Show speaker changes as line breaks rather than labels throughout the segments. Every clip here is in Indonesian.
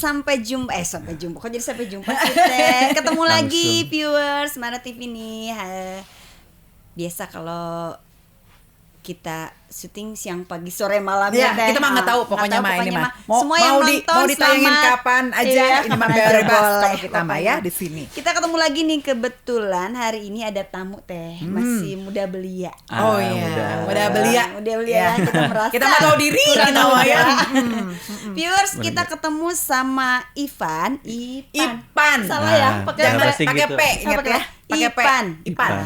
sampai jumpa. Kok jadi sampai jumpa sih Teh? Ketemu lagi viewers Mana TV nih. Biasa kalau kita syuting siang pagi sore malam
ya
Teh.
kita mah nggak tahu pokoknya mah ini mah
semua yang nonton
mau ditayangin kapan aja ini mah bebas kalau kita mah ya di sini.
Kita ketemu lagi nih, kebetulan hari ini ada tamu Teh, masih muda belia.
Oh iya, muda belia.
Ya. Kita merasa
kita mah tahu diri kita mah ya.
Viewers, kita ketemu sama Ipan. Salah ya,
pakai
gitu.
P, ingat ya. Pakai
Ipan.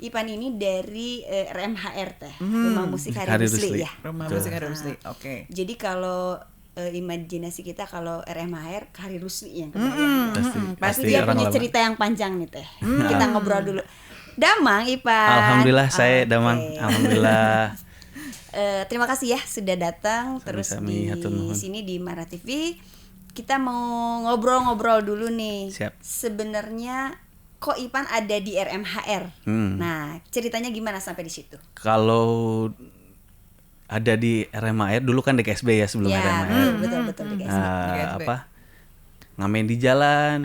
Ipan ini dari RMHR Teh, Rumah Musik Hari Rusli ya.
Rumah Musik Hari Rusli. Oke.
Jadi kalau imajinasi kita kalau RMHR Hari Rusli yang kebayang. Pasti dia punya cerita yang panjang nih Teh. Kita ngobrol dulu. Damang Ipan.
Alhamdulillah saya Damang. Alhamdulillah.
Terima kasih ya sudah datang terus
Sami-sami,
di sini di Mara TV. Kita mau ngobrol-ngobrol dulu nih.
Siap.
Sebenarnya kok Ipan ada di RMHR? Nah, ceritanya gimana sampai di situ?
Kalau ada di RMHR dulu kan DKSB ya sebelum RMHR.
Betul DKSB.
Ngamen di jalan.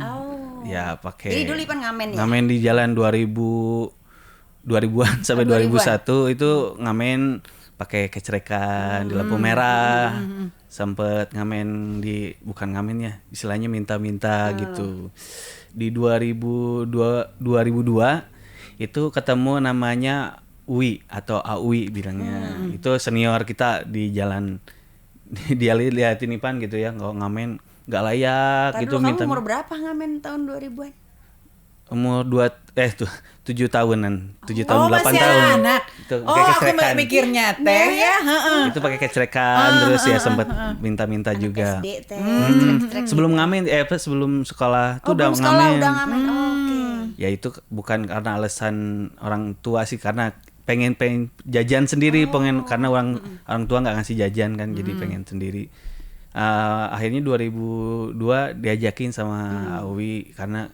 Ya pakai.
Jadi dulu Ipan ngamen ya?
Ngamen di jalan 2000-an sampai 2001 itu ngamen pakai kecrekan di lampu merah. Sempet ngamen bukan ngamen ya, istilahnya minta-minta gitu. Di 2002 itu ketemu namanya Uwi atau Awi bilangnya. Itu senior kita di jalan. Dia liatin Ipan gitu ya, kalau ngamen nggak layak.
Tadi
gitu.
Kamu umur berapa ngamen tahun 2000-an?
Umur 7 tahunan, 7 tahun 8
masih
tahun.
anak.
Itu
Aku mikirnya Teh ya.
Itu pakai kecrekan terus ya sempat minta-minta
Anak
juga.
SD Teh.
Sebelum ngamen sebelum sekolah tuh udah ngamen.
Oke.
Ya itu bukan karena alasan orang tua sih, karena pengen jajan sendiri, karena orang tua nggak ngasih jajan kan, jadi pengen sendiri. Akhirnya 2002 diajakin sama Awi karena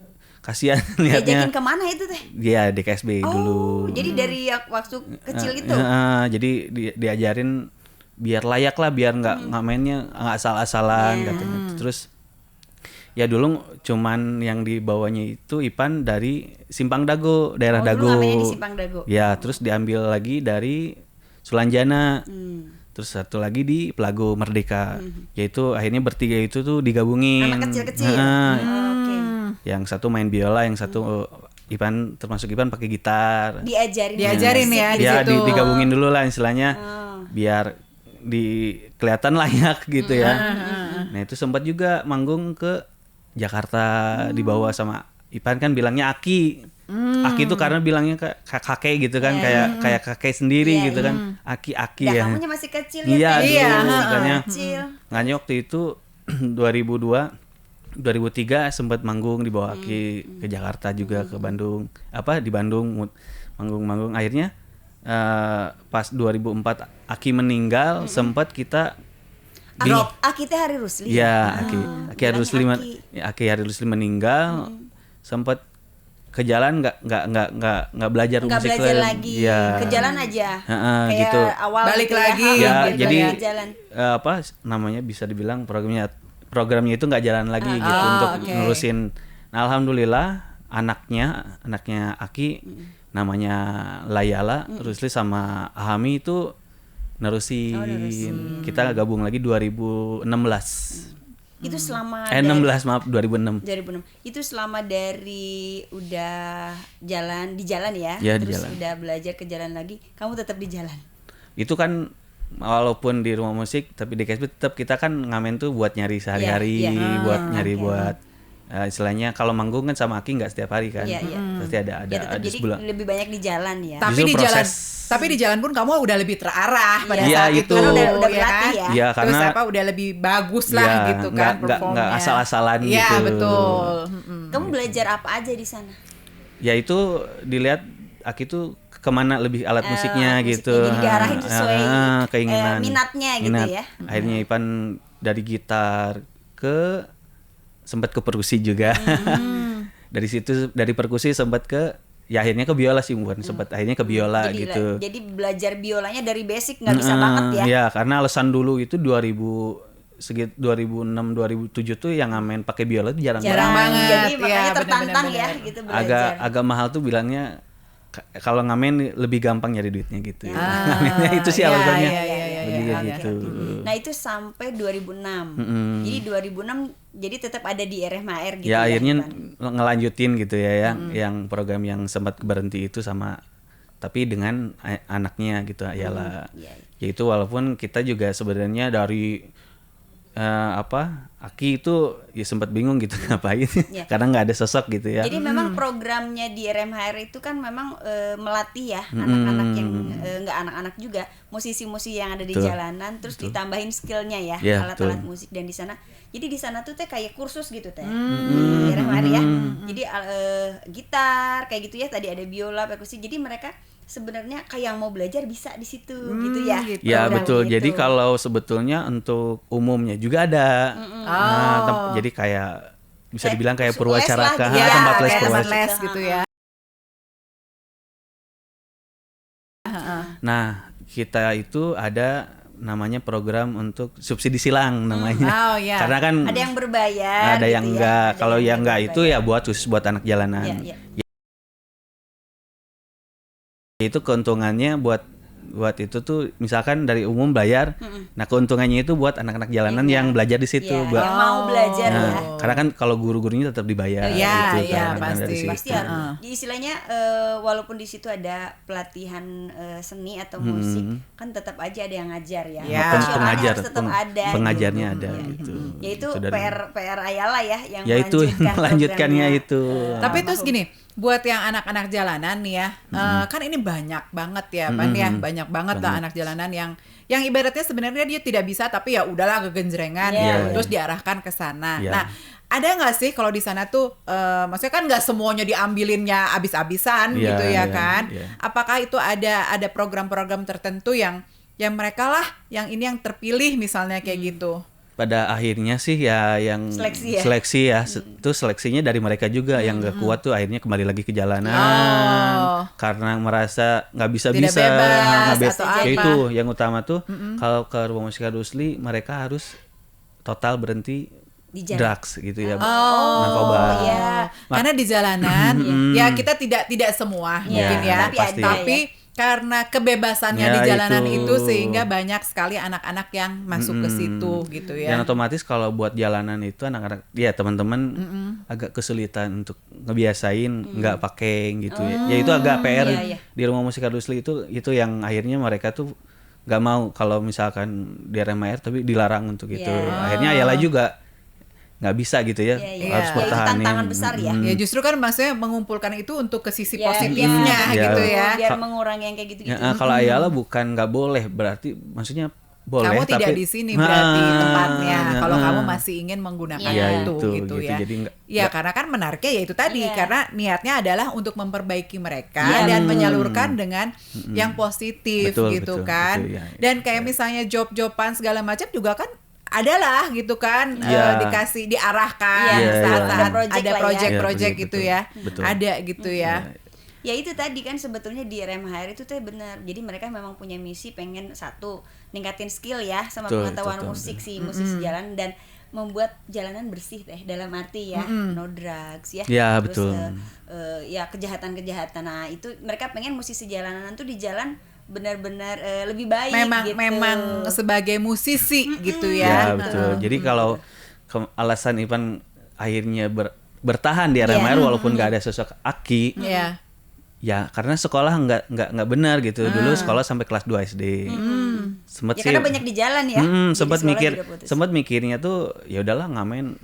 kasihan lihatnya.
Diajakin kemana itu Teh?
Dia DKSB dulu.
Jadi dari waktu kecil itu.
Jadi diajarin biar layak lah, biar nggak ngamennya nggak asal-asalan katanya. Terus ya dulu cuman yang dibawanya itu Ipan dari Simpang Dago, daerah Dago.
Dulu ngamennya di Simpang Dago.
Ya, terus diambil lagi dari Sulanjana. Terus satu lagi di Pelago Merdeka. Yaitu akhirnya bertiga itu tuh digabungin.
Anak kecil-kecil. Oke.
Yang satu main biola, yang satu Ipan pakai gitar.
Diajarin
ya di
Ya
situ.
digabungin dulu lah istilahnya, biar kelihatan layak gitu ya. Nah itu sempat juga manggung ke Jakarta, dibawa sama Ipan kan bilangnya Aki. Aki itu karena bilangnya kakek gitu kan, kayak kakek sendiri gitu kan. Aki ya.
Kamunya masih kecil ya.
Iya, makanya.
Kecil.
Makanya waktu itu 2003 sempat manggung dibawa Aki ke Jakarta juga, ke Bandung. Di Bandung manggung. Akhirnya pas 2004 Aki meninggal, sempat kita
Aki teh Hari Rusli.
Ya, Aki Hari Rusli meninggal, sempat ke jalan nggak belajar musik
lagi.
Ya.
Ke jalan aja. Kayak
gitu.
awal
balik
gitu
lagi.
Ya,
gitu jadi
jalan.
Namanya bisa dibilang programnya itu nggak jalan lagi gitu untuk ngurusin. Nah, alhamdulillah anaknya Aki namanya Layala Rusli sama Ahami itu nerusin. Kita gabung lagi 2016.
Itu selama
2006.
Itu selama dari udah di jalan ya, terus
di jalan.
udah belajar ke jalan lagi, kamu tetap di jalan.
Itu kan walaupun di rumah musik tapi di KSB tetap kita kan ngamen tuh buat nyari sehari-hari, buat nyari buat istilahnya kalau manggung kan sama Aki nggak setiap hari kan, pasti ada
jadi
sebulan.
lebih banyak di jalan ya.
Tapi di jalan pun kamu udah lebih terarah pada saat itu.
Karena udah
ya
berlatih
kan?
Ya,
Terus
karena
udah lebih bagus lah gitu kan performnya.
Nggak asal-asalan gitu.
Iya betul.
Kamu belajar apa aja di sana?
Ya itu dilihat Aki tuh kemana lebih alat musiknya gitu.
Jadi diarahin sesuai
keinginan,
minatnya gitu ya.
Akhirnya Ipan dari gitar sempat ke perkusi juga. Dari situ dari perkusi sempat ke akhirnya ke biola sih, bukan sempat, akhirnya ke biola gitu.
Jadi belajar biolanya dari basic nggak bisa banget ya.
Iya, karena alasan dulu itu 2009 segitu 2006 2007 tuh yang ngamen pakai biola tuh jarang
banget.
Jadi
Iya,
makanya tertantang
bener-bener.
ya gitu belajar.
agak mahal tuh bilangnya kalau ngamen lebih gampang nyari duitnya gitu ya. Ngamennya itu sih alasannya. Begitu gitu.
Nah itu sampai 2006. Jadi 2006 jadi tetap ada di RMHR gitu
Ya akhirnya
Ipan?
ngelanjutin gitu ya yang program yang sempat berhenti itu sama tapi dengan anaknya gitu Ayala. Yaitu walaupun kita juga sebenarnya dari Aki itu ya sempat bingung gitu ngapain karena nggak ada sosok gitu ya.
Jadi memang programnya di RMHR itu kan memang melatih ya anak-anak yang nggak anak-anak juga, musisi-musisi yang ada di jalanan, terus ditambahin skillnya ya, alat-alat musik. Dan di sana jadi di sana tuh teh kayak kursus gitu teh di RMHR ya. Jadi gitar kayak gitu ya, tadi ada biola, perkusi. Jadi mereka sebenarnya kayak yang mau belajar bisa di situ gitu ya.
Gitu.
Ya betul.
Gitu.
Jadi kalau sebetulnya untuk umumnya juga ada. Nah, jadi kayak bisa dibilang kayak Purwacaraka,
gitu ya.
tempat les
Kayak tempat
Purwacaraka.
les gitu ya.
Nah, kita itu ada namanya program untuk subsidi silang namanya.
Oh, iya.
Karena kan
Ada yang berbayar
ada
gitu
yang
ya.
enggak.
Ada
Kalau yang enggak itu
berbayar.
ya buat khusus buat anak jalanan.
Iya.
Itu keuntungannya buat itu tuh misalkan dari umum bayar, nah keuntungannya itu buat anak-anak jalanan yang belajar di situ, buat
yang mau belajar
nah,
ya.
Karena kan kalau guru-gurunya tetap dibayar,
Iya,
gitu
iya,
kan, dari
pasti.
situ.
Pasti istilahnya walaupun di situ ada pelatihan seni atau musik, kan tetap aja ada yang ngajar ya.
Ya.
Profesionalnya harus tetap ada.
Pengajarnya
gitu.
ada
Ya.
gitu.
Yaitu
Itu dari-
PR Ayala ya yang
ya itu melanjutkannya
programnya.
itu.
Tapi terus gini, buat yang anak-anak jalanan nih ya, kan ini banyak banget ya, Pan ya, banyak banget lah anak jalanan yang ibaratnya sebenarnya dia tidak bisa tapi ya udahlah kegenjrengan, terus diarahkan ke sana.
Yeah.
Nah, ada nggak sih kalau di sana tuh, maksudnya kan nggak semuanya diambilinnya abis-abisan
Yeah,
gitu ya
yeah,
kan?
yeah.
Apakah itu ada program-program tertentu yang mereka lah yang ini yang terpilih misalnya kayak gitu?
Pada akhirnya sih ya yang
Seleksi ya?
itu seleksinya dari mereka juga yang nggak kuat tuh akhirnya kembali lagi ke jalanan karena merasa nggak bisa
Tidak bebas atau
ya
apa.
itu yang utama tuh kalau ke rumah musik Rusli mereka harus total berhenti
Di jalan.
drugs gitu ya narkoba
iya.
Karena di jalanan ya kita tidak semua mungkin ya,
pasti.
tapi karena kebebasannya
Ya,
di jalanan itu
itu.
sehingga banyak sekali anak-anak yang masuk ke situ gitu ya.
Dan otomatis kalau buat jalanan itu anak-anak ya teman-teman agak kesulitan untuk ngebiasain nggak pakai gitu ya. Ya itu agak PR
iya.
di rumah musik Rusli itu yang akhirnya mereka tuh nggak mau kalau misalkan di RMHR tapi dilarang untuk itu. Akhirnya Ayala juga nggak bisa gitu ya, harus
Itu
pertahanin.
tantangan besar ya.
Ya justru kan maksudnya mengumpulkan itu untuk ke sisi
Ya,
positifnya
iya.
gitu ya.
Biar mengurangi yang kayak gitu-gitu.
Ya, kalau Ayala bukan nggak boleh, berarti maksudnya boleh
Kamu
tapi
tidak di sini berarti tempatnya. Kalau kamu masih ingin menggunakan
Ya,
itu
itu,
gitu ya.
Jadi
Ya karena kan menariknya ya itu tadi, karena niatnya adalah untuk memperbaiki mereka
Iya,
dan menyalurkan dengan yang positif
Betul,
gitu
betul,
kan.
betul, ya.
Dan kayak misalnya job-joban segala macam juga kan adalah gitu kan,
Iya.
dikasih diarahkan
Iya,
saat-saat
iya.
ada
Ada
project-project
Iya,
gitu
betul,
ya.
betul.
Ada gitu ya.
Ya itu tadi kan sebetulnya di RMHR itu teh benar. Jadi mereka memang punya misi pengen satu ningkatin skill ya sama
Betul,
pengetahuan
betul,
musik si musisi jalan dan membuat jalanan bersih teh dalam arti ya no drugs ya.
Ya,
Terus,
betul.
Ya kejahatan-kejahatan. Nah itu mereka pengen musisi jalanan tuh di jalan benar-benar lebih baik gitu.
Memang sebagai musisi gitu
Ya
ya.
betul. Jadi kalau alasan Ipan akhirnya bertahan di RMHR walaupun nggak ada sosok Aki,
Iya.
ya karena sekolah nggak benar gitu. Dulu sekolah sampai kelas 2 SD. Sempet
Ya karena banyak di jalan ya. Jadi
sempat
sekolah juga putus.
mikirnya tuh ya udahlah ngamen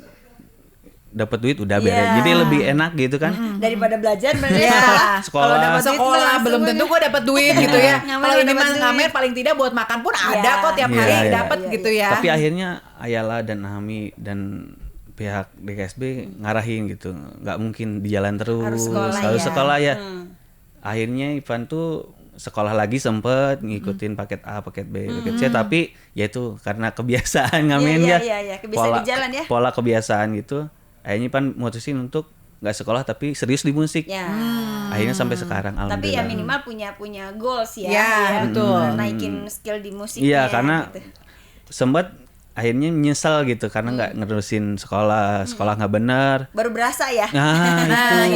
dapat duit udah beres. Jadi lebih enak gitu kan.
Daripada belajar bener
Iya.
Sekolah.
Kalau dapat duit
Sekolah
langsung
belum
aja.
tentu gue dapat duit gitu ya.
Ngamen
Kalau ini
dapat
mah
duit.
ngamen paling tidak buat makan pun ada kok tiap
Iya,
hari
iya.
dapat gitu ya.
Tapi akhirnya Ayala dan Ahmi dan pihak DKSB ngarahin gitu, nggak mungkin di jalan terus,
Harus sekolah ya.
ya. Akhirnya Ivan tuh sekolah lagi sempet ngikutin paket A, paket B, paket C, tapi ya itu karena kebiasaan ngamen ya,
Iya, kebiasaan di jalan ya.
pola kebiasaan gitu. Akhirnya Ivan mutusin untuk nggak sekolah tapi serius di musik.
Ya.
Akhirnya sampai sekarang
Tapi ya
alhamdulillah.
minimal punya goals ya.
Ya, betul.
Naikin skill di musiknya.
Iya karena
gitu.
sempat akhirnya menyesal gitu karena nggak nerusin sekolah nggak benar.
Baru berasa ya.
Nah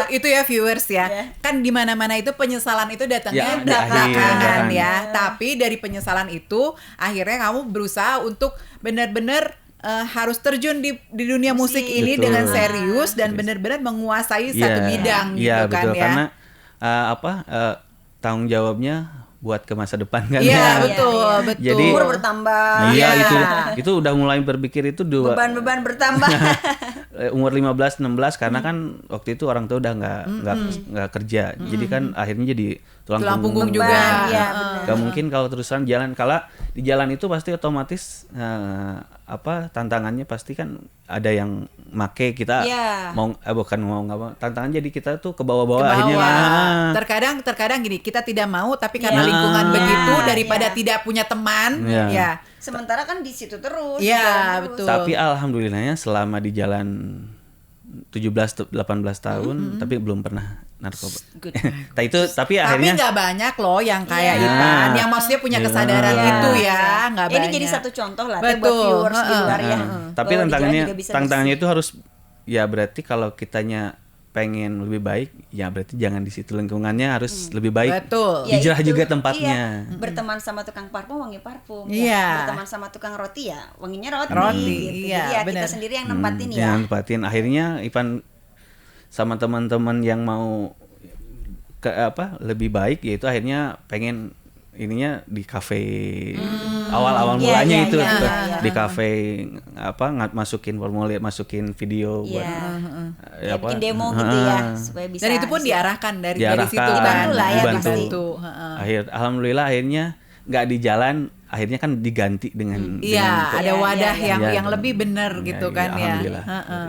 itu ya viewers ya. Kan di mana-mana itu penyesalan itu datangnya belakangan ya. Tapi dari penyesalan itu akhirnya kamu berusaha untuk benar-benar harus terjun di dunia musik ini dengan serius dan benar-benar menguasai satu bidang gitu kan
betul.
ya.
Karena tanggung jawabnya buat ke masa depan kan.
Iya, betul.
Jadi
umur bertambah.
Iya, itu udah mulai berpikir itu
beban bertambah.
Umur 15 16 karena kan waktu itu orang tua udah nggak kerja. Jadi kan akhirnya jadi tulang punggung
juga.
Gak mungkin kalau terusan jalan. Kalau di jalan itu pasti otomatis tantangannya pasti kan ada yang make kita tantangan jadi kita tuh ke bawah-bawah akhirnya.
Terkadang gini, kita tidak mau tapi karena lingkungan begitu daripada tidak punya teman ya.
Sementara kan di situ terus.
Iya, betul.
Tapi alhamdulillahnya selama di jalan 17-18 tahun tapi belum pernah narkoba. Tapi akhirnya
nggak banyak loh yang kayak Ipan yang maksudnya punya kesadaran itu ya, nggak banyak.
Ini jadi satu contoh lah buat viewers di luar ya.
Tapi tantangannya itu harus ya berarti kalau kitanya pengen lebih baik ya berarti jangan di situ, lingkungannya harus lebih baik.
Betul.
Hijrah juga tempatnya.
Iya. Berteman sama tukang parfum wangi parfum.
Iya.
Berteman sama tukang roti ya wanginya roti. Gitu.
Iya,
jadi kita sendiri yang nempatin ya.
Yang nempatin. Akhirnya Ipan sama teman-teman yang mau lebih baik yaitu akhirnya pengen ininya di kafe awal mulanya itu di kafe masukin formulir, masukin video buat
bikin demo gitu ya supaya bisa.
Dan itu pun diarahkan dari situ kan.
Dibantu lah ya
dibantu. Alhamdulillah akhirnya nggak di jalan, akhirnya kan diganti dengan
ada wadah yang lebih benar gitu kan ya.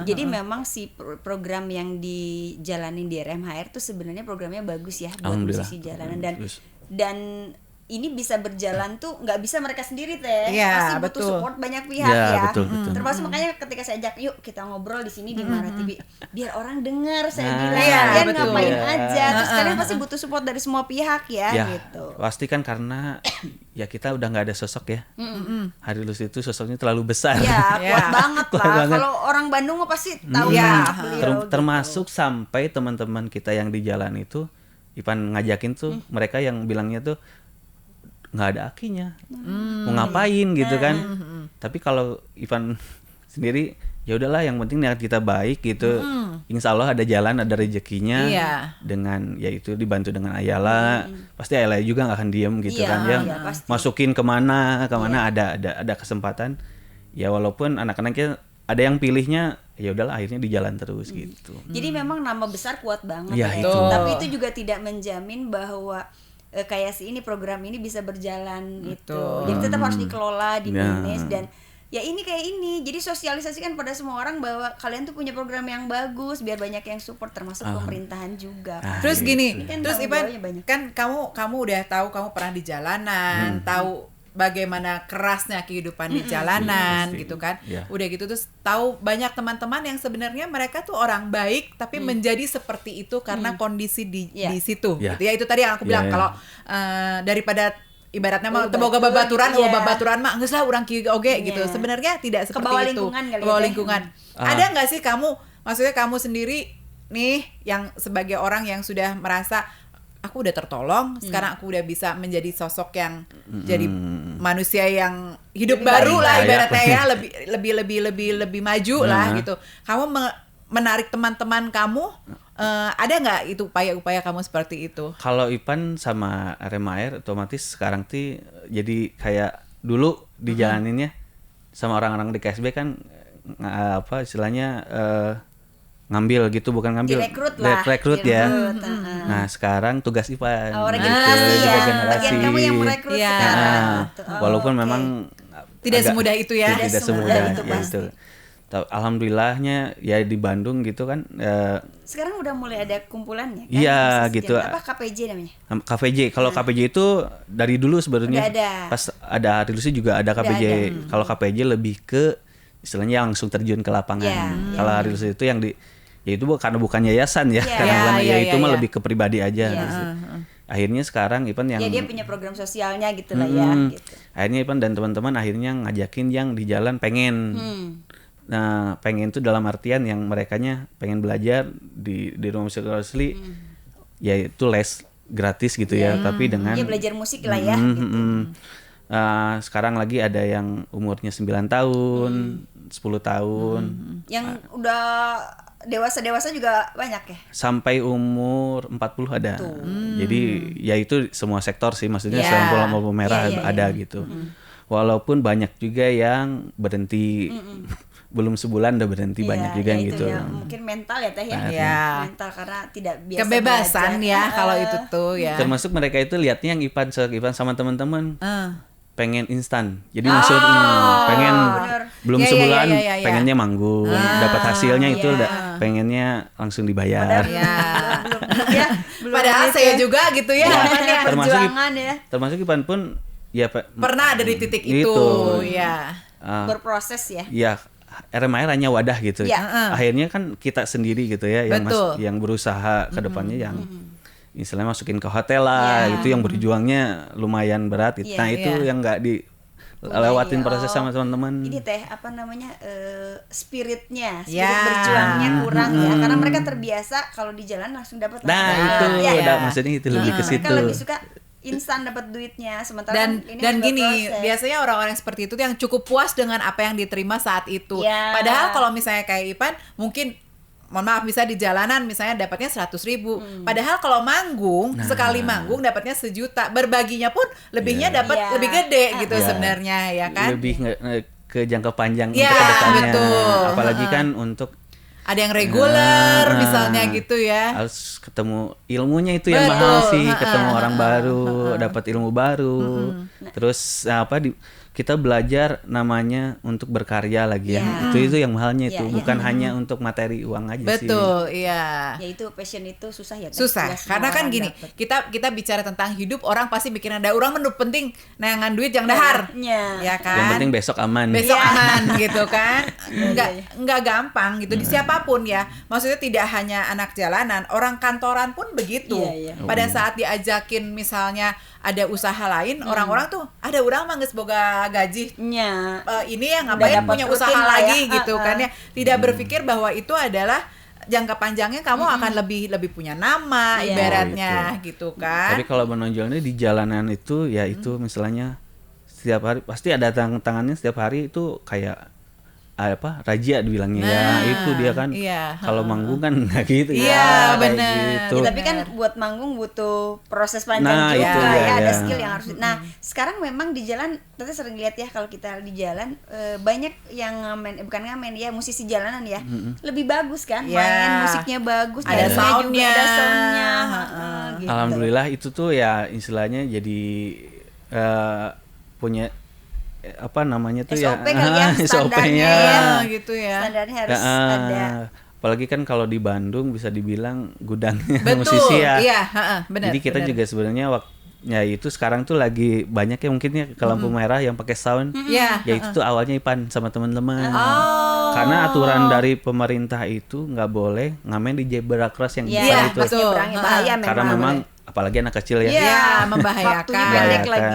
Jadi memang si program yang dijalanin di RMHR tuh sebenarnya programnya bagus ya buat musisi jalanan dan ini bisa berjalan tuh nggak bisa mereka sendiri pasti butuh support banyak pihak
betul.
Termasuk makanya ketika saya ajak yuk kita ngobrol di sini di Mara TV biar orang dengar saya bilang kalian ngapain aja terus kalian pasti butuh support dari semua pihak ya gitu.
Pasti kan karena ya kita udah nggak ada sosok ya. Hari Lulus itu sosoknya terlalu besar.
Kuat banget lah. Kalau orang Bandung mah pasti tahu
termasuk sampai teman-teman kita yang di jalan itu Ipan ngajakin tuh mereka yang bilangnya tuh nggak ada akinya, mau ngapain gitu kan. Tapi kalau Ivan sendiri ya udahlah, yang penting niat kita baik gitu. Insya Allah ada jalan, ada rezekinya. Dengan yaitu dibantu dengan Ayala, pasti Ayala juga nggak akan diem gitu kan ya. Masukin kemana ada kesempatan. Ya walaupun anak-anaknya ada yang pilihnya ya udahlah akhirnya di jalan terus gitu.
Jadi memang nama besar kuat banget
itu.
Tapi itu juga tidak menjamin bahwa kayak ini program ini bisa berjalan gitu. Jadi tetap harus dikelola, dimanage dan ya ini kayak ini. Jadi sosialisasikan pada semua orang bahwa kalian tuh punya program yang bagus biar banyak yang support termasuk pemerintahan juga.
Terus gini,
kan
terus Ipan kan kamu udah tahu, kamu pernah di jalanan, tahu bagaimana kerasnya kehidupan di jalanan gitu kan. Udah gitu terus tahu banyak teman-teman yang sebenarnya mereka tuh orang baik tapi menjadi seperti itu karena kondisi di situ gitu ya. Itu tadi yang aku bilang kalau daripada ibaratnya mah teboga babaturan babaturan mah geus lah urang kieu oge gitu. Sebenarnya tidak seperti itu. Kebawa lingkungan. Ada enggak sih kamu, maksudnya kamu sendiri nih yang sebagai orang yang sudah merasa aku udah tertolong, sekarang aku udah bisa menjadi sosok yang jadi manusia yang hidup baru lah ibaratnya ya, lebih maju lah gitu. Kamu menarik teman-teman kamu, ada nggak itu upaya-upaya kamu seperti itu?
Kalau Ipan sama RMHR otomatis sekarang tuh jadi kayak dulu dijalaninnya sama orang-orang di KSB kan istilahnya ngambil gitu, bukan ngambil rekrut ya. Nah sekarang tugas Ipan
regenerasi ya, bagian kamu yang merekrut sekarang.
Walaupun memang
tidak semudah itu ya.
Tidak semudah itu. Alhamdulillahnya ya di Bandung gitu kan.
Sekarang udah mulai ada kumpulannya kan?
Iya gitu.
Apa KPJ namanya?
KPJ. Kalau KPJ itu dari dulu sebenarnya. Pas ada Hari Lucy juga ada KPJ. Kalau KPJ lebih ke istilahnya langsung terjun ke lapangan. Kalau Hari Lucy itu yang ya itu karena bukan yayasan ya, karena bukan itu mah lebih ke pribadi aja. akhirnya sekarang Ipan yang
dia punya program sosialnya gitu lah ya gitu.
Akhirnya Ipan dan teman-teman akhirnya ngajakin yang di jalan pengen. Nah, pengen tuh dalam artian yang merekanya pengen belajar di rumah musik asli, yaitu les gratis gitu ya, tapi dengan
belajar musik lah ya gitu.
Sekarang lagi ada yang umurnya 9 tahun, 10 tahun.
Yang udah dewasa juga banyak ya?
Sampai umur 40 ada. Jadi ya itu semua sektor sih, maksudnya selama lampu merah ada gitu. Walaupun banyak juga yang berhenti belum sebulan udah berhenti, banyak juga yang gitu.
Ya, mungkin mental ya Teh ya. Mental karena tidak biasa
kebebasan
belajar.
Ya kalau itu tuh ya.
Termasuk mereka itu lihatnya yang Ipan sama teman-teman pengen instan. Jadi maksud pengen belum sebulan pengennya manggung, dapat hasilnya itu udah pengennya langsung dibayar.
Belum
Padahal saya juga gitu ya.
Termasuk Ipan pun ya
pernah ada di titik itu ya.
Berproses ya.
Ya, RMHR hanya wadah gitu. Akhirnya kan kita sendiri gitu ya yang berusaha ke depannya yang istilahnya masukin ke hotel lah, itu yang berjuangnya lumayan berat gitu. Nah, itu yang nggak dilewatin proses sama teman-teman.
Ini Teh apa namanya spirit berjuangnya kurang ya, karena mereka terbiasa kalau di jalan langsung dapat.
Nah, maksudnya itu lebih ke situ.
Mereka lebih suka instan dapat duitnya, sementara
dan gini proses. Biasanya orang-orang seperti itu yang cukup puas dengan apa yang diterima saat itu. Padahal kalau misalnya kayak Ipan mungkin mohon maaf bisa di jalanan misalnya dapatnya 100.000. Padahal kalau manggung sekali manggung dapatnya 1 juta, berbaginya pun lebihnya dapat lebih gede gitu sebenarnya ya kan.
Lebih ke jangka panjang untuk kedepannya. Betul. Apalagi kan untuk
ada yang reguler misalnya gitu ya.
Harus ketemu ilmunya itu yang mahal sih, ketemu orang baru, dapat ilmu baru. Terus kita belajar namanya untuk berkarya lagi ya. Itu yang mahalnya itu, bukan hanya untuk materi uang aja sih.
Betul, iya.
Ya itu passion itu susah ya.
Susah, karena kan gini, kita bicara tentang hidup, orang pasti mikir ada orang menurut penting nangan duit yang dahar. Ya kan?
Yang penting besok aman.
Besok aman gitu kan. Enggak gampang gitu di siapapun ya. Maksudnya tidak hanya anak jalanan, orang kantoran pun begitu. Pada saat diajakin misalnya ada usaha lain, orang-orang tuh ada orang mah geus boga gaji. Ini yang ngapain punya usaha lagi gitu kan ya. Tidak berpikir bahwa itu adalah jangka panjangnya kamu akan lebih punya nama ibaratnya gitu kan.
Tapi kalau menonjolnya di jalanan itu ya itu misalnya setiap hari pasti ada tangannya setiap hari itu kayak raja dibilangnya itu dia kan. Kalau manggung kan nggak gitu
benar. Gitu. Tapi kan buat manggung butuh proses panjang juga ada skill yang harus. Nah sekarang memang di jalan kita sering lihat ya, kalau kita di jalan banyak yang bukan musisi jalanan ya, lebih bagus kan main musiknya bagus,
ada soundnya
gitu.
Alhamdulillah itu tuh ya istilahnya jadi punya apa namanya tuh
SOP ya,
SOP-nya
gitu ya. Standarnya harus ada.
Apalagi kan kalau di Bandung bisa dibilang gudangnya musisi ya.
Benar.
Jadi kita juga sebenarnya ya itu sekarang tuh lagi banyak ya mungkin ya ke lampu merah yang pakai sound. Ya itu tuh awalnya Ipan sama teman-teman. Karena aturan dari pemerintah itu nggak boleh ngamen di zebra cross yang Ipan itu. Karena memang apalagi anak kecil ya.
Membahayakan.
Pendek lagi.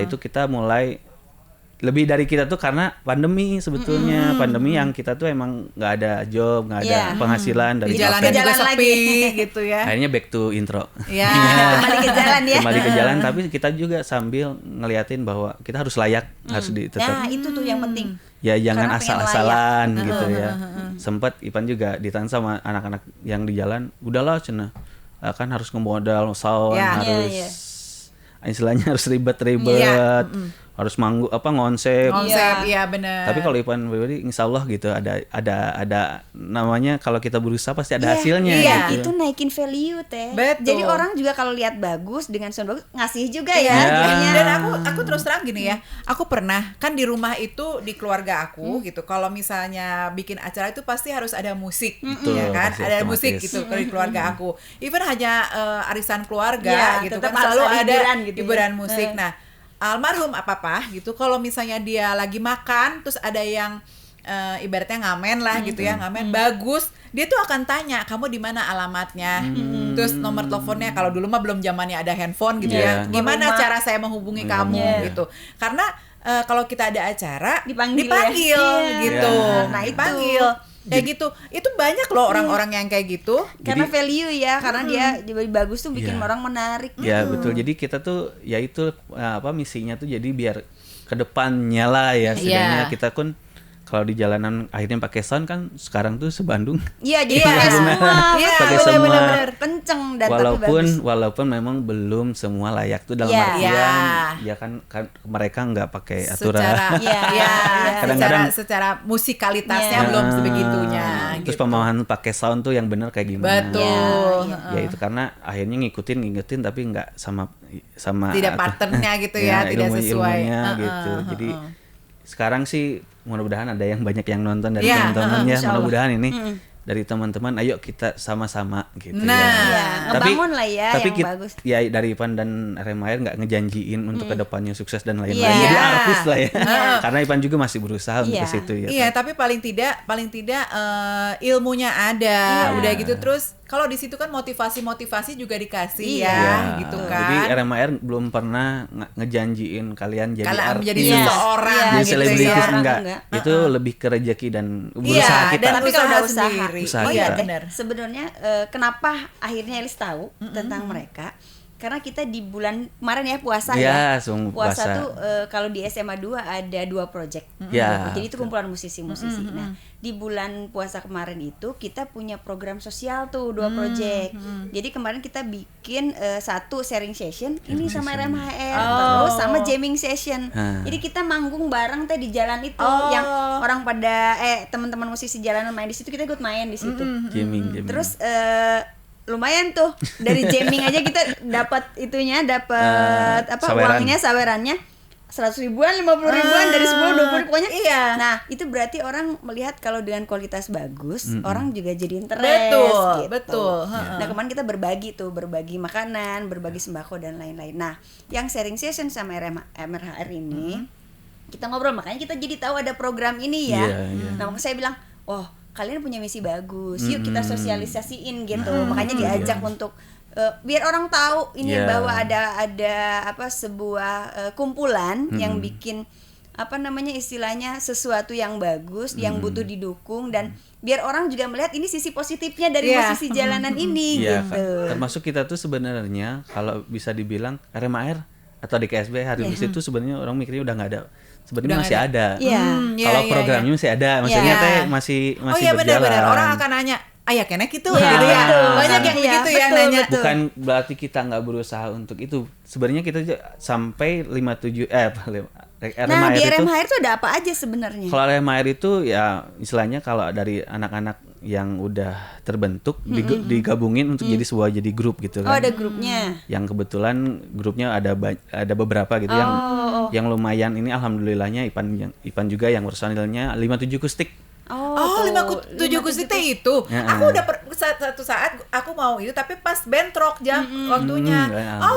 Itu kita mulai lebih dari kita tuh karena pandemi sebetulnya. Pandemi yang kita tuh emang nggak ada job, nggak ada penghasilan dari
jalan juga sepi gitu ya.
Akhirnya back to intro.
Kembali ke jalan ya.
Kembali ke jalan, tapi kita juga sambil ngeliatin bahwa kita harus layak, harus tetap.
Nah itu tuh yang penting.
Ya jangan asal-asalan gitu ya. Sempat Ipan juga ditanya sama anak-anak yang di jalan, udahlah cenah kan harus ngemodal sound, harus istilahnya harus ribet-ribet. Harus konsep
benar.
Tapi kalau Ipan pribadi insya Allah gitu ada namanya, kalau kita berusaha pasti ada hasilnya gitu.
Itu naikin value Teh.
Betul.
Jadi orang juga kalau lihat bagus dengan sound bagus ngasih juga
Dan aku terus terang gini ya, aku pernah kan di rumah itu di keluarga aku gitu, kalau misalnya bikin acara itu pasti harus ada musik ya kan, ada musik gitu di keluarga aku. Even hanya arisan keluarga gitu kan selalu ada hiburan musik. Nah almarhum apa gitu, kalau misalnya dia lagi makan terus ada yang ibaratnya ngamen lah gitu ya, ngamen bagus, dia tuh akan tanya kamu di mana alamatnya, terus nomor teleponnya. Kalau dulu mah belum zamannya ada handphone gitu ya, gimana cara saya menghubungi kamu gitu. Karena kalau kita ada acara dipanggil gitu,
nah
dipanggil kayak gitu. Itu banyak loh orang-orang yang kayak gitu.
Karena value ya, karena dia bagus tuh bikin orang menarik.
Ya betul. Jadi kita tuh ya itu misinya tuh jadi biar kedepannya lah ya, setidaknya kita pun kalau di jalanan akhirnya pakai sound kan sekarang tuh se-Bandung.
Iya, jadi pakai semua.
Iya,
pakai semua. Bener-bener kenceng dan
walaupun memang belum semua layak tuh dalam artian ya kan mereka nggak pakai aturan.
Secara musikalitasnya belum sebegitunya.
Terus pemahaman pakai sound tuh yang benar kayak gimana?
Betul.
Ya itu karena akhirnya ngikutin tapi nggak sama
tidak patternnya gitu ya, tidak sesuai
gitu. Jadi sekarang sih mudah-mudahan ada yang banyak yang nonton dari teman-teman ya, mudah-mudahan ini dari teman-teman, ayo kita sama-sama gitu
ngebangun lah ya
tapi
yang bagus.
Ya dari Ipan dan RMHR nggak ngejanjiin untuk kedepannya sukses dan lain-lain jadi artis lah ya, karena Ipan juga masih berusaha untuk ke situ ya.
Iya, tapi paling tidak ilmunya ada, udah gitu. Terus kalau di situ kan motivasi juga dikasih gitu kan.
Jadi RMHR belum pernah ngejanjiin kalian jadi artis,
menjadi seseorang
jadi
gitu
selebritis
ya.
enggak. Itu lebih ke rezeki dan berusaha kita.
Tapi kalau udah usaha
benar.
Sebenarnya kenapa akhirnya Elis tahu tentang mereka? Karena kita di bulan kemarin ya puasa puasa tuh kalau di SMA 2 ada 2 project. Jadi itu kumpulan musisi-musisi. Nah, di bulan puasa kemarin itu kita punya program sosial tuh 2 project. Jadi kemarin kita bikin satu sharing session ini sama RMHR, terus sama jamming session. Jadi kita manggung bareng di jalan itu, yang orang pada teman-teman musisi jalanan main di situ, kita ikut main di situ.
Jamming.
Terus lumayan tuh dari jamming aja kita dapat uangnya sawerannya 100 ribuan, 50 ribuan, dari 10, 20 pokoknya. Nah itu berarti orang melihat kalau dengan kualitas bagus, orang juga jadi interest. Betul. Nah kemarin kita berbagi makanan, berbagi sembako dan lain-lain. Nah yang sharing session sama RMHR ini kita ngobrol, makanya kita jadi tahu ada program ini ya. Nah makanya saya bilang, kalian punya misi bagus, yuk kita sosialisasiin gitu. Makanya diajak untuk biar orang tahu ini bahwa ada sebuah kumpulan yang bikin istilahnya sesuatu yang bagus, yang butuh didukung, dan biar orang juga melihat ini sisi positifnya dari musisi jalanan ini gitu.
Termasuk kita tuh sebenarnya kalau bisa dibilang RMHR atau DKSB hari itu sebenarnya orang mikirnya udah nggak ada. Sebenarnya masih ada. Kalau programnya masih ada, maksudnya masih berjalan.
Benar. Orang akan nanya, ayah kenek itu gitu ya. Banyak yang begitu ya nanya.
Bukan berarti kita nggak berusaha untuk itu. Sebenarnya kita sampai 57
Nah di RMHR itu ada apa aja sebenarnya?
Kalau RMHR itu ya istilahnya kalau dari anak-anak yang udah terbentuk digabungin untuk jadi grup gitu kan.
Ada grupnya.
Yang kebetulan grupnya ada beberapa gitu yang lumayan ini, alhamdulillahnya Ipan juga yang personilnya 57 Kustik.
57 Kustik itu. Aku udah satu saat aku mau itu, tapi pas bentrok waktunya.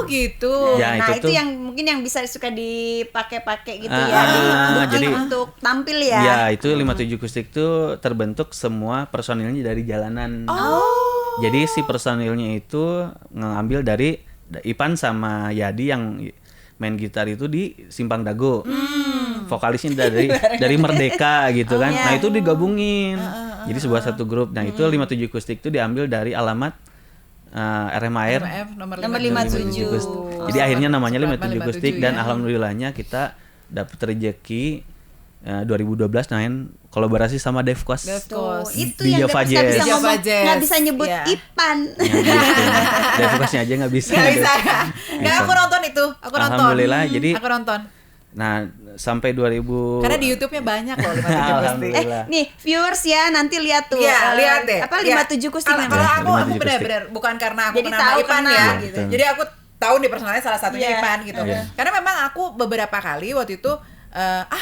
Gitu.
Nah itu yang mungkin yang bisa suka dipakai gitu jadi untuk tampil ya.
Ya itu 57 Kustik itu terbentuk semua personilnya dari jalanan. Jadi si personilnya itu ngambil dari Ipan sama Yadi yang main gitar itu di Simpang Dago. Vokalisnya dari Merdeka gitu kan. Nah itu digabungin jadi sebuah satu grup. Nah itu 57 Kustik itu diambil dari alamat RMHR
nomor
57.
Jadi akhirnya namanya 57 Kustik dan alhamdulillahnya kita dapat rezeki 2012 main kolaborasi sama Devkos.
Itu yang Devkos nggak bisa nyebut Ipan.
Devkosnya aja nggak bisa.
Nggak, aku nonton itu.
Alhamdulillah, jadi
aku nonton.
Nah sampai 2000.
Karena di YouTube-nya banyak loh 57 Kustik.
Nih viewers ya nanti lihat tuh.
Lihat deh.
57 Kustik.
Kalau aku benar-benar bukan karena aku kenal Ipan ya.
Gitu.
Jadi aku tahu di personalnya salah satunya Ipan gitu. Karena memang aku beberapa kali waktu itu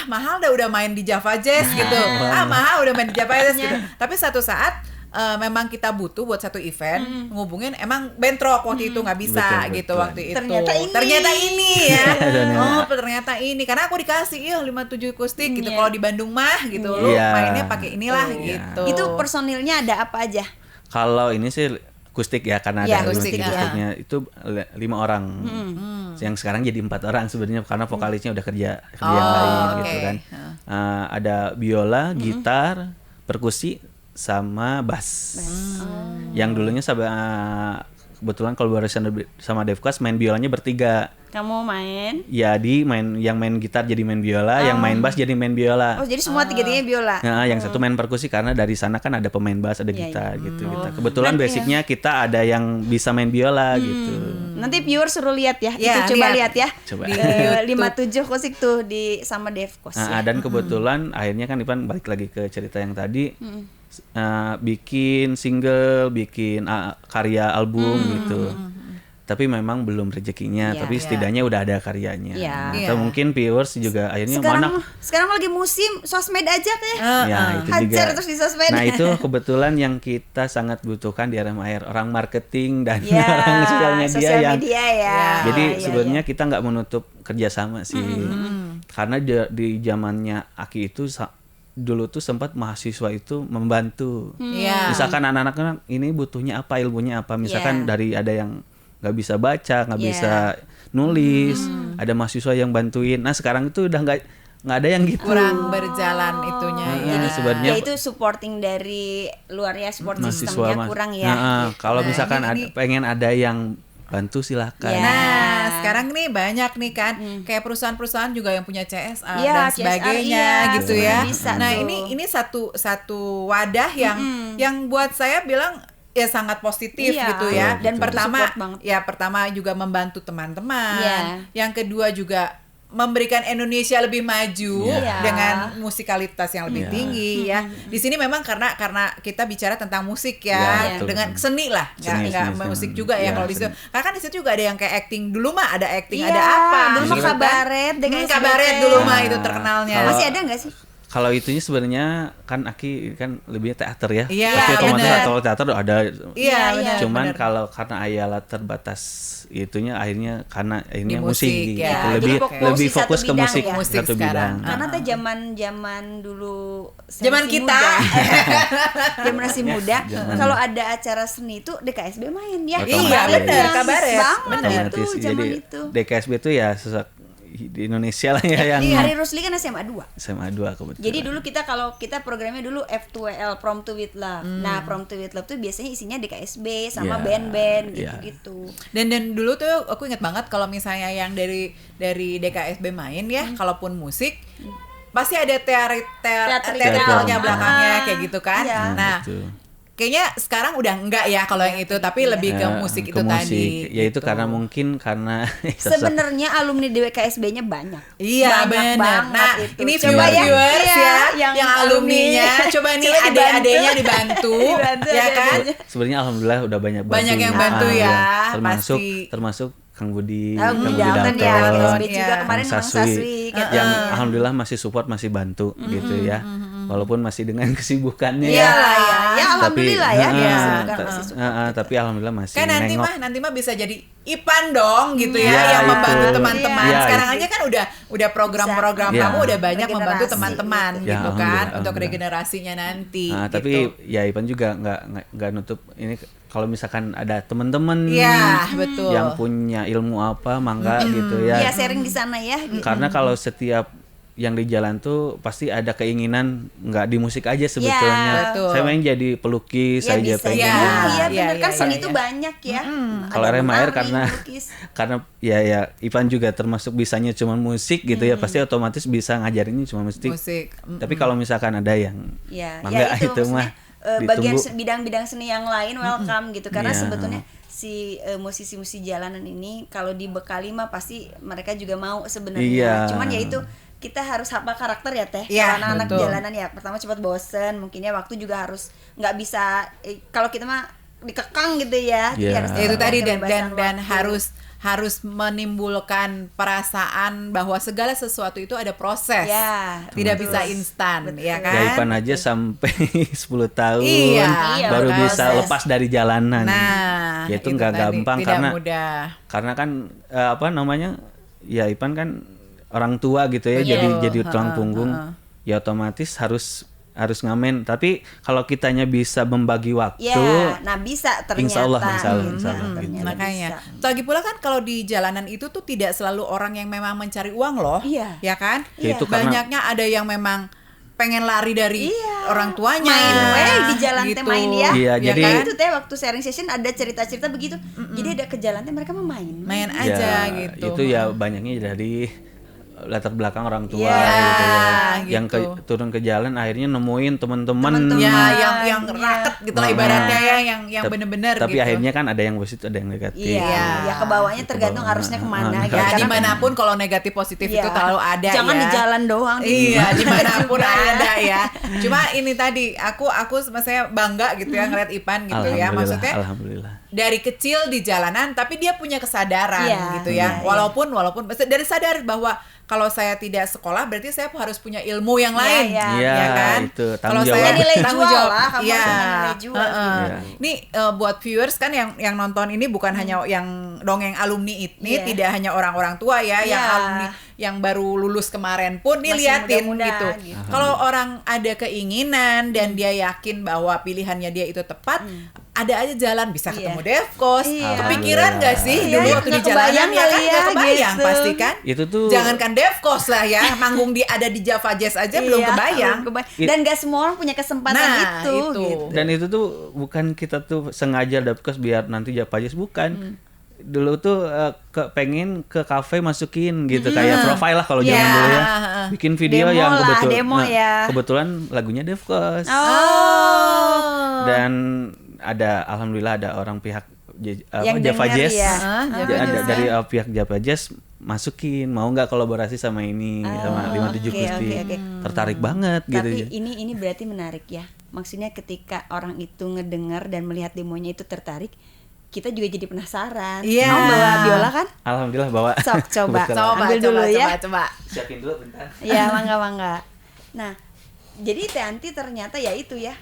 mahal udah main di Java Jazz gitu. Mahal udah main di Java Jazz gitu. Tapi satu saat memang kita butuh buat satu event ngubungin emang bentrok waktu itu nggak bisa gitu waktu itu. Ternyata ini ya. Ternyata ini karena aku dikasih 57 akustik gitu. Kalau di Bandung mah gitu lu mainnya pakai inilah gitu.
Itu personilnya ada apa aja?
Kalau ini sih akustik ya karena ada akustiknya itu 5 orang. Yang sekarang jadi 4 orang sebenarnya karena vokalisnya udah kerja yang lain gitu kan. Ada biola, gitar, perkusi sama bass. Yang dulunya kebetulan kolaborasi sama Devkas main biolanya bertiga.
Kamu main?
Ya, yang main gitar jadi main biola, yang main bass jadi main biola.
Oh, jadi semua tiga-tiganya biola.
Nah, yang satu main perkusi karena dari sana kan ada pemain bass, ada gitar gitu. Kebetulan basicnya kita ada yang bisa main biola gitu.
Nanti viewer suruh lihat ya. Itu coba lihat ya.
Coba.
57 akustik tuh sama Devkos.
Dan kebetulan akhirnya kan Ipan balik lagi ke cerita yang tadi. Bikin single, bikin karya album gitu. Tapi memang belum rezekinya, tapi setidaknya udah ada karyanya. Atau mungkin viewers juga akhirnya
sekarang lagi musim sosmed aja kayak.
Itu juga.
Terus di sosmed.
Nah, itu kebetulan yang kita sangat butuhkan di RMHR, orang marketing dan orang sosial media ya. Jadi sebenarnya kita nggak menutup kerjasama sih. Karena di zamannya Aki itu dulu tuh sempat mahasiswa itu membantu. Misalkan anak-anak ini butuhnya apa, ilmunya apa, misalkan dari ada yang nggak bisa baca, nggak bisa nulis, ada mahasiswa yang bantuin. Nah, sekarang itu udah nggak ada yang gitu.
Kurang berjalan itunya.
Jadi
sebenarnya
itu supporting dari luar ya, support sistemnya kurang ya.
Kalau misalkan pengen ada yang bantu silakan.
Nah, sekarang nih banyak nih kan kayak perusahaan-perusahaan juga yang punya CSR dan sebagainya gitu ya. Nah, ini satu wadah yang buat saya bilang ya sangat positif gitu ya. Dan pertama juga membantu teman-teman. Yang kedua juga memberikan Indonesia lebih maju dengan musikalitas yang lebih tinggi ya. Di sini memang karena kita bicara tentang musik ya, dengan seni lah, nggak musik juga ya kalau di situ. Karena kan di situ juga ada yang kayak acting dulu mah ada acting ada apa.
Dulu mah kabaret dengan
kabaret dulu mah itu terkenalnya.
Masih ada nggak sih?
Kalau itunya sebenarnya kan Aki kan lebih teater ya.
Iya,
kalau teater ada.
Iya,
cuman kalau karena Ayala terbatas itunya akhirnya karena ini musik gitu. Lebih fokus ke musik satu bidang.
Karena teh zaman dulu
zaman kita
zaman masih muda, kalau ada acara seni itu DKSB main ya.
Iya, benar, kabaret.
Banget itu zaman itu.
DKSB itu ya di Indonesia lah ya yang
Hari Rusli kan SMA 2
kebetulan.
Jadi dulu kalau kita programnya dulu F2L Prom to with Love. Nah, Prom to with Love tuh biasanya isinya DKSB sama band-band gitu-gitu.
Dan dulu tuh aku inget banget kalau misalnya yang dari DKSB main ya, kalaupun musik pasti ada teatralnya belakangnya kayak gitu kan. Nah, kayaknya sekarang udah enggak ya kalau yang itu, tapi lebih ke musik itu tadi.
Ya itu karena mungkin
sebenarnya alumni DKSB-nya banyak.
Iya, benar. Nah, ini viewers ya yang alumninya coba nih adik-adiknya dibantu ya kan.
Sebenarnya alhamdulillah udah banyak
yang bantu ya.
Termasuk Kang Budi,
Kang Dalton ya, juga kemarin Kang Saswi
yang alhamdulillah masih support, masih bantu gitu ya. Walaupun masih dengan kesibukannya
ya alhamdulillah
tapi alhamdulillah masih
kan nanti mah bisa jadi Ipan dong gitu yang membantu teman-teman. Sekarang aja kan udah program-program kamu udah banyak membantu teman-teman gitu kan untuk regenerasinya nanti.
Tapi ya Ipan juga nggak nutup ini. Kalau misalkan ada teman-teman yang punya ilmu apa, mangga gitu ya.
Iya, sharing di sana ya. Gitu.
Karena kalau setiap yang di jalan tuh pasti ada keinginan nggak di musik aja sebetulnya. Saya main jadi pelukis, saya jadi pengen.
Iya, benar kan seni itu banyak ya.
Kalau RMHR karena ya Ivan juga termasuk bisanya cuma musik gitu ya, pasti otomatis bisa ngajarinnya cuma musik. Tapi kalau misalkan ada yang mangga itu mah
bagian bidang-bidang seni yang lain welcome gitu, karena sebetulnya si musisi-musisi jalanan ini kalau dibekali mah pasti mereka juga mau sebenarnya. Cuman ya itu kita harus hafal karakter ya teh. Anak-anak jalanan ya pertama cepat bosen, mungkin ya waktu juga harus nggak bisa kalau kita mah dikekang gitu ya.
Itu tadi dan harus menimbulkan perasaan bahwa segala sesuatu itu ada proses, tidak bisa instan, ya kan?
Ya Ipan aja sampai 10 tahun baru
proses.
bisa lepas dari jalanan.
Nah,
ya itu nggak gampang
tidak
karena
mudah.
Karena kan ya Ipan kan orang tua gitu ya, jadi tulang punggung, ya otomatis harus ngamen. Tapi kalau kitanya bisa membagi waktu,
nah bisa ternyata.
Insya Allah
gitu.
Makanya. Lagi pula kan kalau di jalanan itu tuh tidak selalu orang yang memang mencari uang loh, ya kan?
Ya, itu
banyaknya ada yang memang pengen lari dari orang tuanya,
di jalan
gitu.
Main ya.
Iya, jadi
kan? Itu waktu sharing session ada cerita-cerita begitu. Jadi ada ke jalan mereka main
aja gitu.
Itu ya banyaknya dari latar belakang orang tua
gitu ya.
Yang turun ke jalan akhirnya nemuin teman-teman
yang raket gitu lah ibaratnya yang bener-bener
tapi
gitu.
akhirnya kan ada yang positif ada yang negatif.
Ya kebawahnya tergantung arusnya kemana.
Ya dimanapun kalau negatif positif itu terlalu ada.
Jangan di jalan doang.
Dimanapun ada ya. Cuma ini tadi aku maksudnya bangga gitu ya ngeliat Ipan gitu ya. Maksudnya
alhamdulillah.
Dari kecil di jalanan tapi dia punya kesadaran gitu ya. Walaupun dari sadar bahwa kalau saya tidak sekolah berarti saya harus punya ilmu yang lain, ya kan?
Kalau
saya
tanggung jawab lah, kamu nilai jual.
Ini buat viewers kan yang nonton ini bukan hanya yang dongeng alumni ini, tidak hanya orang-orang tua ya, yang alumni yang baru lulus kemarin pun nih liatin gitu. Kalau orang ada keinginan dan dia yakin bahwa pilihannya dia itu tepat, ada aja jalan bisa ketemu Devkos. Kepikiran nggak sih dulu waktu di jalanan ya kan nggak kebayang gitu. Pasti kan?
Itu tuh
jangankan Devkos lah ya, manggung ada di Java Jazz aja belum kebayang.
Dan nggak semua orang punya kesempatan itu. Gitu.
Dan itu tuh bukan kita tuh sengaja Devkos biar nanti Java Jazz, bukan. Dulu tuh pengen ke kafe masukin gitu kayak profile lah kalau zaman dulu ya, bikin video
demo
yang kebetulan lagunya Devkos. Dan alhamdulillah ada orang pihak Java Jazz dari pihak Java Jazz masukin, mau nggak kolaborasi sama ini sama 57 Gusti. Tertarik banget.
Tapi
gitu.
ini berarti menarik ya, maksudnya ketika orang itu ngedengar dan melihat demonya itu tertarik, kita juga jadi penasaran. Kamu bawa biola kan?
Alhamdulillah bawa.
Sok coba ambil dulu ya.
Coba.
Siapin dulu bentar.
Ya, mangga. Nah, jadi Teh Anti ternyata ya itu ya,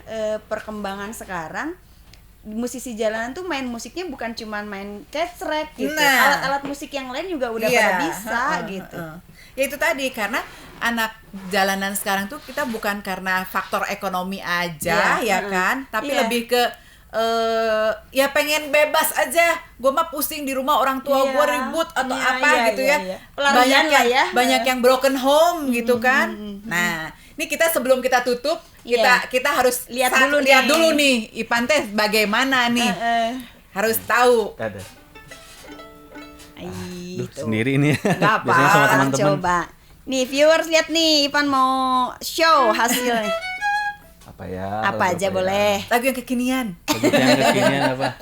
perkembangan sekarang musisi jalanan tuh main musiknya bukan cuma main cecrek gitu. Alat-alat musik yang lain juga udah pada bisa gitu.
Ya itu tadi, karena anak jalanan sekarang tuh kita bukan karena faktor ekonomi aja ya kan, tapi lebih ke ya pengen bebas aja. Gue mah pusing di rumah orang tua gue ribut atau gitu ya. Banyak yang broken home gitu kan. Nah, ini kita sebelum kita tutup kita harus lihat dulu nih Ipan teh bagaimana nih. Harus tahu.
Sendiri ini.
Gak apa,
sama teman-teman.
Coba. Nih viewers lihat nih, Ipan mau show hasilnya. Apa aja boleh.
Lagu yang kekinian.
Apa?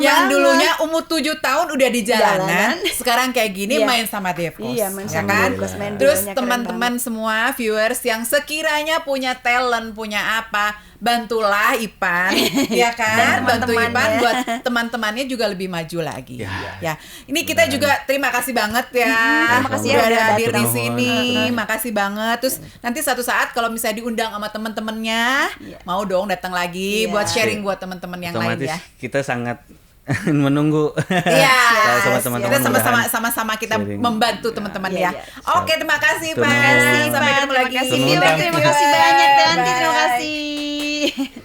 Yang dulunya umur 7 tahun udah di jalanan, sekarang kayak gini main sama Devkos.
Main sama Devkos.
Terus teman-teman semua viewers yang sekiranya punya talent, punya apa, bantulah Ipan, ya kan? Bantu Ipan buat teman-temannya juga lebih maju lagi. Ya. Ini kita juga terima kasih banget ya.
Makasih
udah
ya
hadir di sini. Makasih banget. Terus nanti suatu saat kalau misalnya diundang sama teman-temannya, mau dong datang lagi buat sharing buat teman-teman yang lain ya.
Kita sangat menunggu.
Sama
teman-teman.
Kita sama-sama kita membantu teman-teman ya. Oke, terima kasih Pak.
Sampai ketemu lagi. Terima kasih banyak Teh Anti, terima kasih.